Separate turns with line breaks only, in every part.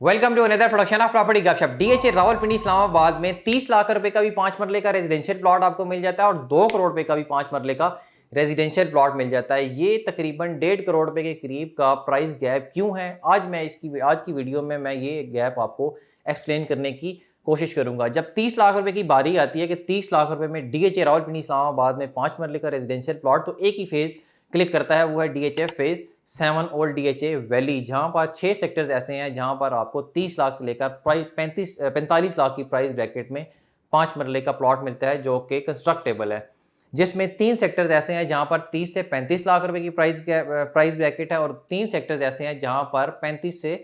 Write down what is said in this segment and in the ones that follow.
Welcome to another production of property Gupshup. DHA Rawalpindi Islamabad में 30 लाख रुपए का भी 5 मरले का रेजिडेंशियल प्लॉट आपको मिल जाता है और 2 करोड़ रुपए का भी 5 मरले का रेजिडेंशियल प्लॉट मिल जाता है। ये तकरीबन 1.5 करोड़ रुपए के करीब का प्राइस गैप क्यों है, आज की वीडियो में मैं ये गैप आपको एक्सप्लेन करने की कोशिश करूंगा। जब 30 लाख रुपए की बारी आती है कि 30 लाख रुपए में डीएचए रावलपिंडी इस्लामाबाद में 5 मरले का रेजिडेंशियल प्लॉट, तो एक ही फेज क्लिक करता है, वो है डीएचए फेज 7 और डीएचए वैली, जहां पर 6 सेक्टर्स ऐसे हैं जहां पर आपको 30 लाख से लेकर 45 लाख की प्राइस ब्रैकेट में 5 मरले का प्लॉट मिलता है जो कि कंस्ट्रक्टेबल है। जिसमें 3 सेक्टर्स ऐसे हैं जहां पर 30 से 35 लाख रुपए की प्राइस ब्रैकेट है और 3 सेक्टर्स ऐसे हैं जहां पर 35 से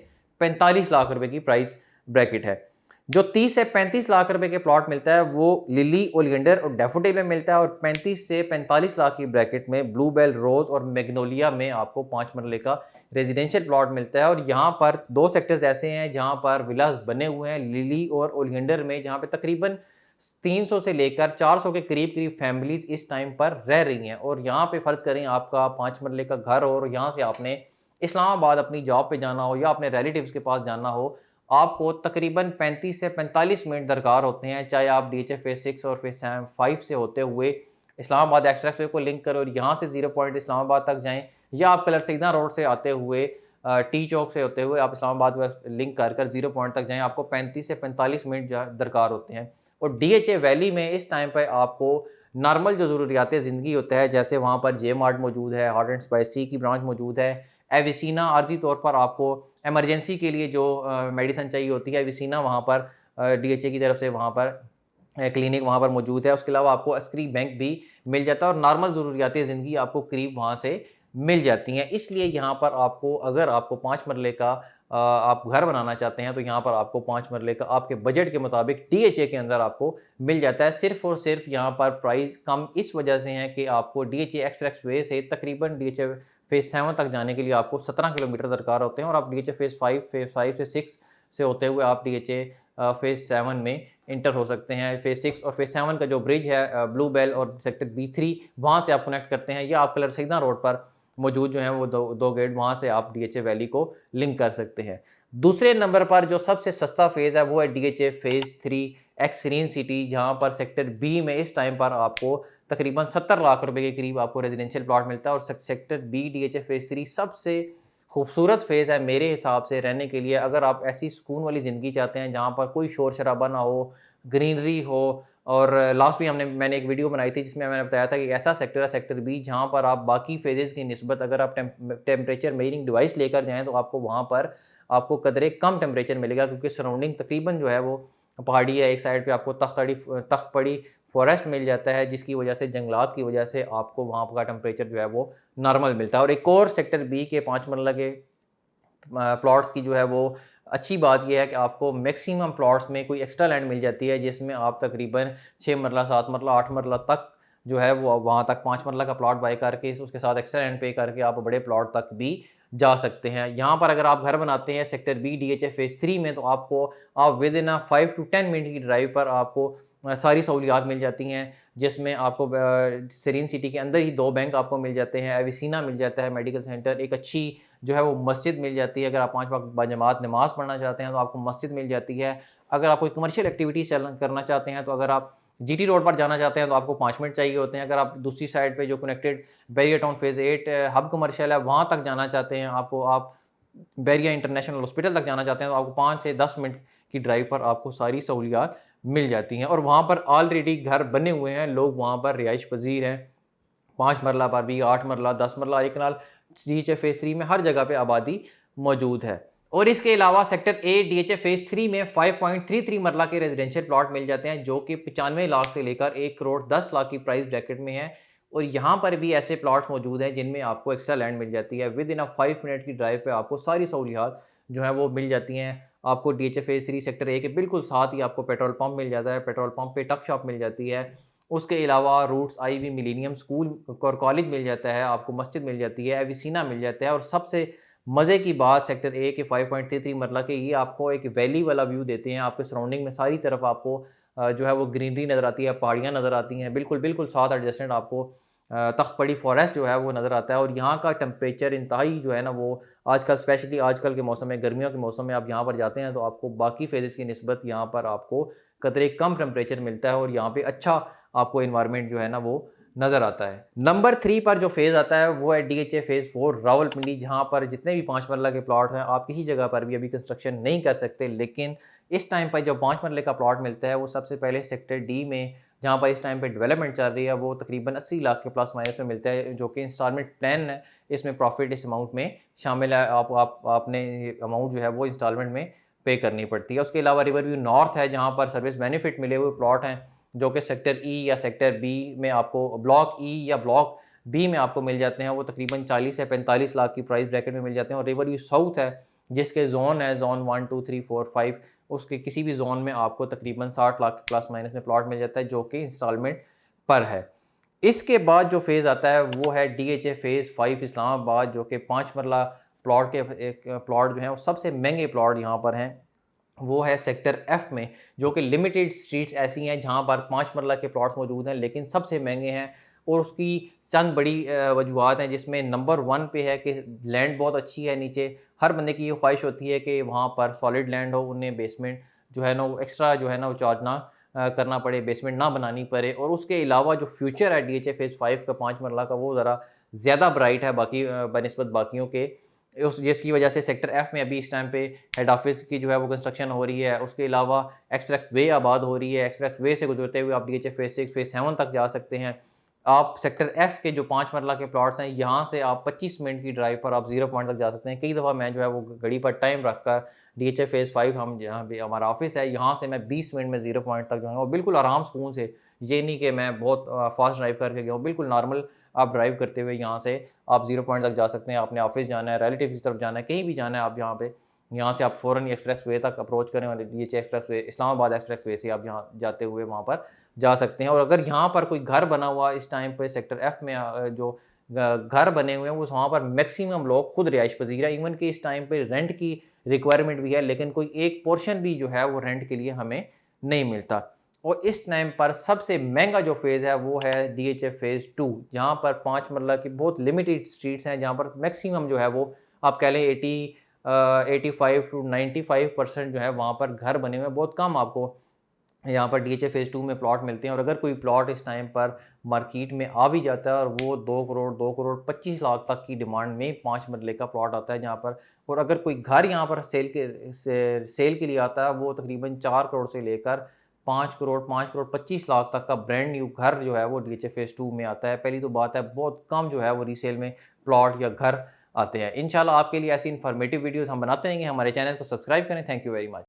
45 लाख रुपए की प्राइस ब्रैकेट है। जो 30 से 35 लाख रुपए के प्लॉट मिलता है वो लिली, ओलियंडर और डैफोडिल में मिलता है और 35 से 45 लाख की ब्रैकेट में ब्लूबेल, रोज और मैग्नोलिया में आपको 5 मरले का रेजिडेंशियल प्लॉट मिलता है। और यहाँ पर 2 सेक्टर्स ऐसे हैं जहाँ पर विलास बने हुए हैं, लिली और ओलियंडर में, जहाँ पे तकरीबन 300 से लेकर 400 के करीब करीब फैमिलीज इस टाइम पर रह रही हैं। और यहाँ पे फर्ज करें आपका 5 मरले का घर हो और यहाँ से आपने इस्लामाबाद अपनी जॉब पे जाना हो या अपने रिलेटिव्स के पास जाना हो, आपको तकरीबन 35 से 45 मिनट दरकार होते हैं। चाहे आप डीएचए फेज 6 और फेज 5 से होते हुए इस्लामाबाद एक्सप्रेसवे को लिंक करो और यहाँ से 0 पॉइंट इस्लामाबाद तक जाएं, या आप कलर सईदा रोड से आते हुए टी चौक से होते हुए आप इस्लामाबाद में लिंक कर 0 पॉइंट तक जाएं, आपको 35 से 45 मिनट दरकार होते हैं। और डीएचए वैली में इस टाइम पर आपको नॉर्मल जो ज़रूरियात ज़िंदगी होता है, जैसे वहाँ पर जे मार्ट मौजूद है, हॉट एंड स्पाइसी की ब्रांच मौजूद है, एविसीना आर्जी तौर पर आपको इमरजेंसी के लिए जो मेडिसिन चाहिए होती है, एविसीना वहाँ पर डीएचए की तरफ से वहाँ पर क्लिनिक वहाँ पर मौजूद है। उसके अलावा आपको अस्करी बैंक भी मिल जाता है और नॉर्मल ज़रूरियात ज़िंदगी आपको करीब वहाँ से मिल जाती हैं। इसलिए यहाँ पर आपको, अगर आपको 5 मरले का आप घर बनाना चाहते हैं तो यहाँ पर आपको 5 मरले का आपके बजट के मुताबिक डीएचए के अंदर आपको मिल जाता है। सिर्फ और सिर्फ यहाँ पर प्राइस कम इस वजह से है कि आपको डीएचए एक्सप्रेस वे से तकरीबन डीएचए फेज 7 तक जाने के लिए आपको 17 किलोमीटर दरकार होते हैं और आप डीएचए फेज 5 से 6 से होते हुए आप डीएचए फेज 7 में इंटर हो सकते हैं। फेज 6 और फेज 7 का जो ब्रिज है ब्लूबेल और सेक्टर B3, वहाँ से आप कनेक्ट करते हैं, या आप कलर सईदा रोड पर मौजूद जो हैं वो दो गेट, वहाँ से आप डीएचए वैली को लिंक कर सकते हैं। दूसरे नंबर पर जो सबसे सस्ता फेज़ है वो है DHA phase 3 x serene city, जहाँ पर सेक्टर B में इस टाइम पर आपको तकरीबन 70 लाख रुपए के करीब आपको रेजिडेंशियल प्लॉट मिलता है। और सेक्टर B डीएचए फेज 3 सबसे खूबसूरत फेज़ है मेरे हिसाब से रहने के लिए। अगर आप ऐसी सुकून वाली ज़िंदगी चाहते हैं जहाँ पर कोई शोर शराबा ना हो, ग्रीनरी हो, और लास्ट भी मैंने एक वीडियो बनाई थी जिसमें मैंने बताया था कि ऐसा सेक्टर है सेक्टर B जहाँ पर आप बाकी फेजेस की निस्बत अगर आप टेम्परेचर मेजरिंग डिवाइस लेकर जाएँ तो आपको वहाँ पर आपको कदरे कम टेम्परेचर मिलेगा, क्योंकि सराउंडिंग तकरीबन जो है वो पहाड़ी है। एक साइड पे आपको तख्त पड़ी फॉरेस्ट मिल जाता है, जिसकी वजह से, जंगलात की वजह से आपको वहाँ का टेम्परेचर जो है वो नॉर्मल मिलता है। और एक और सेक्टर B के 5 मरला के प्लॉट्स की जो है वो अच्छी बात यह है कि आपको मैक्सिमम प्लॉट्स में कोई एक्स्ट्रा लैंड मिल जाती है, जिसमें आप तकरीबन 6 मरला, 7 मरला, 8 मरला तक जो है वो वहाँ तक 5 मरला का प्लॉट बाई करके उसके साथ एक्स्ट्रा लैंड पे करके आप बड़े प्लॉट तक भी जा सकते हैं। यहाँ पर अगर आप घर बनाते हैं सेक्टर B डीएचए फेज 3 में, तो आप विद इन 5 to 10 मिनट की ड्राइव पर आपको सारी सहूलियात मिल जाती हैं, जिसमें आपको सीरीन सिटी के अंदर ही 2 बैंक आपको मिल जाते हैं, एविसीना मिल जाता है मेडिकल सेंटर, एक अच्छी जो है वो मस्जिद मिल जाती है। अगर आप 5 वक्त बाजमात नमाज पढ़ना चाहते हैं तो आपको मस्जिद मिल जाती है। अगर आप कोई कमर्शियल एक्टिविटीज़ करना चाहते हैं, तो अगर आप जीटी रोड पर जाना चाहते हैं तो आपको 5 मिनट चाहिए होते हैं। अगर आप दूसरी साइड पे जो connected Bahria town phase 8 hub commercial है वहाँ तक जाना चाहते हैं, आप बैरिया इंटरनेशनल हॉस्पिटल तक जाना चाहते हैं, तो आपको 5 से 10 मिनट की ड्राइव पर आपको सारी सहूलियात मिल जाती हैं। और वहाँ पर ऑलरेडी घर बने हुए हैं, लोग वहाँ पर रिहाइश पजीर हैं। 5 मरला पर भी, 8 मरला, 10 मरला, एक नाल डीएचए फेज 3 में हर जगह पे आबादी मौजूद है। और इसके अलावा सेक्टर A डीएचए फेज 3 में 5.33 मरला के रेजिडेंशियल प्लॉट मिल जाते हैं, जो कि 95 लाख से लेकर 1 करोड़ 10 लाख की प्राइस ब्रैकेट में है। और यहाँ पर भी ऐसे प्लॉट मौजूद हैं जिनमें आपको एक्स्ट्रा लैंड मिल जाती है। विद इन 5 मिनट की ड्राइव पे आपको सारी सहूलियात जो है वो मिल जाती हैं। आपको डीएचए फेज 3 सेक्टर A के बिल्कुल साथ ही आपको पेट्रोल पंप मिल जाता है, पेट्रोल पंप पे टक शॉप मिल जाती है। उसके अलावा रूट्स आईवी मिलेनियम स्कूल और कॉलेज मिल जाता है, आपको मस्जिद मिल जाती है, एविसीना मिल जाता है। और सबसे मज़े की बात सेक्टर A के 5.33 मरला के, ये आपको एक वैली वाला व्यू देते हैं। आपके सराउंडिंग में सारी तरफ आपको जो है वो ग्रीनरी नज़र आती है, पहाड़ियाँ नज़र आती हैं, बिल्कुल साथ एडजस्टेंट आपको तख्त पड़ी फॉरेस्ट जो है वो नज़र आता है। और यहाँ का टेम्परेचर इंतहाई जो है ना वो आजकल, स्पेशली आजकल के मौसम में, गर्मियों के मौसम में आप यहाँ पर जाते हैं तो आपको बाकी फेजेस की निस्बत यहाँ पर आपको कतरे कम टेम्परेचर मिलता है और यहाँ पे अच्छा आपको इन्वायरमेंट जो है ना वो नज़र आता है। नंबर 3 पर जो फेज़ आता है वो है DHA फेज़ 4 रावलपिंडी, जहाँ पर जितने भी 5 मरला के प्लॉट हैं आप किसी जगह पर भी अभी कंस्ट्रक्शन नहीं कर सकते, लेकिन इस टाइम पर जो 5 मरले का प्लॉट मिलता है वो सबसे पहले सेक्टर डी में, जहाँ पर इस टाइम पे डेवलपमेंट चल रही है, वो तकरीबन 80 लाख के प्लस माइनस में मिलता है, जो कि इंस्टॉलमेंट प्लान है। इसमें प्रॉफिट इस अमाउंट में शामिल है, आपने अमाउंट जो है वो इंस्टॉलमेंट में पे करनी पड़ती है। उसके अलावा रिवर व्यू नॉर्थ है, जहाँ पर सर्विस बेनिफिट मिले हुए प्लॉट हैं, जो कि सेक्टर ई या सेक्टर बी में आपको, ब्लॉक ई या ब्लॉक बी में आपको मिल जाते हैं। वो तकरीबन 40 से 45 लाख की प्राइस ब्रैकेट में मिल जाते हैं। और रिवर व्यू साउथ है, जिसके जोन है जोन 1 2 3 4 5, उसके किसी भी जोन में आपको तकरीबन 60 लाख के प्लस माइनस में प्लॉट मिल जाता है, जो कि इंस्टॉलमेंट पर है। इसके बाद जो फेज़ आता है वो है DHA फेज़ 5 इस्लामाबाद, जो कि 5 मरला प्लॉट के एक प्लॉट जो हैं वो सबसे महंगे प्लॉट यहाँ पर हैं, वो है सेक्टर एफ में, जो कि लिमिटेड स्ट्रीट्स ऐसी हैं जहाँ पर 5 मरला के प्लॉट्स मौजूद हैं लेकिन सबसे महंगे हैं। और उसकी चंद बड़ी वजूहत हैं, जिसमें नंबर 1 पे है कि लैंड बहुत अच्छी है नीचे। हर बंदे की ये ख्वाहिश होती है कि वहाँ पर सॉलिड लैंड हो, उन्हें बेसमेंट जो है ना वो एक्स्ट्रा जो है ना वो चार्ज ना करना पड़े, बेसमेंट ना बनानी पड़े। और उसके अलावा जो फ्यूचर है DHA फेज़ 5 का 5 मरला का, वो ज़रा ज़्यादा ब्राइट है बाकी बनिस्बत बाकियों के, उस जिसकी वजह से सेक्टर एफ में अभी इस टाइम पे हेड ऑफिस की जो है वो कंस्ट्रक्शन हो रही है। उसके अलावा एक्सप्रेस वे आबाद हो रही है, एक्सप्रेस वे से गुजरते हुए आप DHA फेज़ 6 फेज़ 7 तक जा सकते हैं। आप सेक्टर एफ के जो 5 मरला के प्लॉट्स हैं, यहाँ से आप 25 मिनट की ड्राइव पर आप 0 पॉइंट तक जा सकते हैं। कई दफ़ा मैं जो है वो घड़ी पर टाइम रखकर DHA फेज़ 5, हम जहाँ भी हमारा ऑफिस है, यहाँ से मैं 20 मिनट में 0 पॉइंट तक जाऊँगा, और बिल्कुल आराम सुकून से। ये नहीं कि मैं बहुत फास्ट ड्राइव करके गया हूँ, बिल्कुल नॉर्मल आप ड्राइव करते हुए यहाँ से आप 0 पॉइंट तक जा सकते हैं। आपने ऑफिस जाना है, रिलेटिव की तरफ जाना है, कहीं भी जाना है, आप यहाँ से आप फ़ौरन एक्सप्रेस वे तक अप्रोच करें और DHA express way, Islamabad express way से आप यहाँ जाते हुए वहाँ पर जा सकते हैं। और अगर यहाँ पर कोई घर बना हुआ इस टाइम पे सेक्टर एफ में, जो घर बने हुए हैं, वो वहाँ पर मैक्सिमम लोग खुद रिहाइश पजीर है। इवन कि इस टाइम पे रेंट की रिक्वायरमेंट भी है, लेकिन कोई एक पोर्शन भी जो है वो रेंट के लिए हमें नहीं मिलता। और इस टाइम पर सबसे महंगा जो फेज़ है वो है DHA फेज़ 2, जहाँ पर 5 मरला की बहुत लिमिटेड स्ट्रीट्स हैं, जहाँ पर मैक्सिमम जो है वो आप कह लें 85 टू 95% जो है वहाँ पर घर बने हुए हैं। बहुत कम आपको यहाँ पर DHA फेज़ 2 में प्लॉट मिलते हैं। और अगर कोई प्लॉट इस टाइम पर मार्केट में आ भी जाता है और वो 2 करोड़ 25 लाख तक की डिमांड में 5 मरले का प्लॉट आता है जहाँ पर, और अगर कोई घर यहाँ पर सेल के लिए आता है, वो तकरीबन 4 करोड़ से लेकर 5 करोड़ 25 लाख तक का ब्रांड न्यू घर जो है वो DHA फेज़ 2 में आता है। पहली तो बात है, बहुत कम जो है वो रीसेल में प्लॉट या घर आते हैं। इंशाल्लाह आपके लिए ऐसी इन्फॉर्मेटिव वीडियोज़ हम बनाते रहेंगे। हमारे चैनल को सब्सक्राइब करें। Thank you very much.